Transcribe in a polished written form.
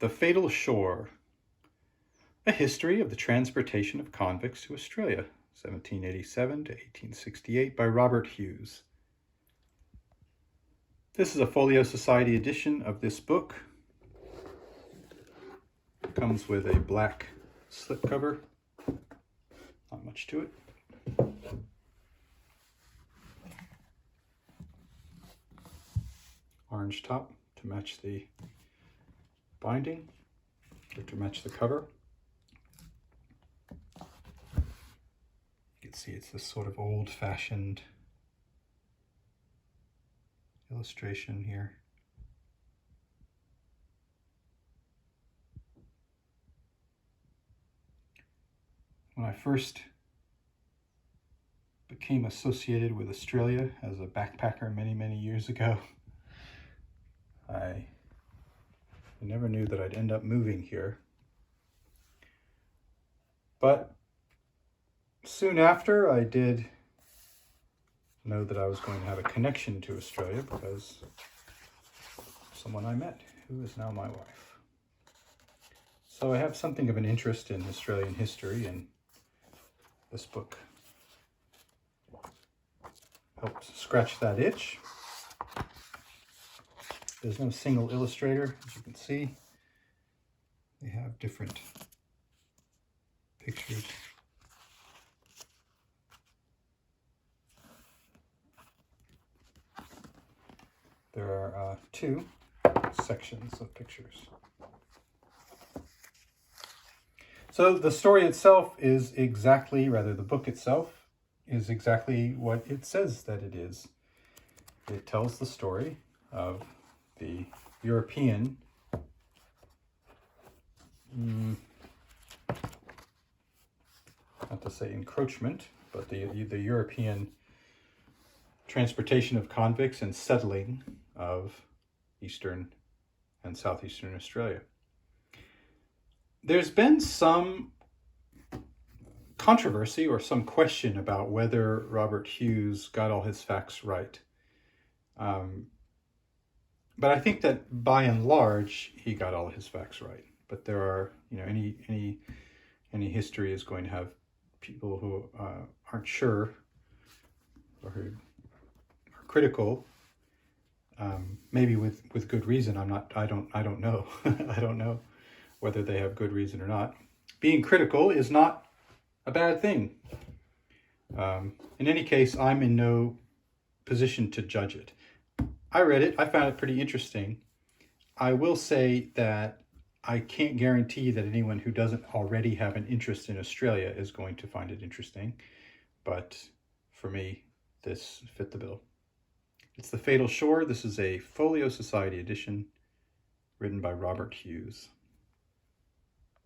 The Fatal Shore, A History of the Transportation of Convicts to Australia, 1787 to 1868, by Robert Hughes. This is a Folio Society edition of this book. It comes with a black slipcover, not much to it. Orange top to match the binding, or to match the cover. You can see it's this sort of old-fashioned illustration here. When I first became associated with Australia as a backpacker many years ago, I never knew that I'd end up moving here. But soon after, I did know that I was going to have a connection to Australia because someone I met who is now my wife. So I have something of an interest in Australian history, and this book helps scratch that itch. There's no single illustrator, as you can see. They have different pictures. There are two sections of pictures. So the story itself is exactly, rather the book itself is exactly what it says that it is. It tells the story of the European not to say encroachment, but the European transportation of convicts and settling of eastern and southeastern Australia. There's been some controversy or some question about whether Robert Hughes got all his facts right. But I think that by and large, he got all his facts right. But there are, any history is going to have people who aren't sure or who are critical. Maybe with good reason. I don't know. I don't know whether they have good reason or not. Being critical is not a bad thing. In any case, I'm in no position to judge it. I read it. I found it pretty interesting. I will say that I can't guarantee that anyone who doesn't already have an interest in Australia is going to find it interesting. But for me, this fit the bill. It's The Fatal Shore. This is a Folio Society edition written by Robert Hughes.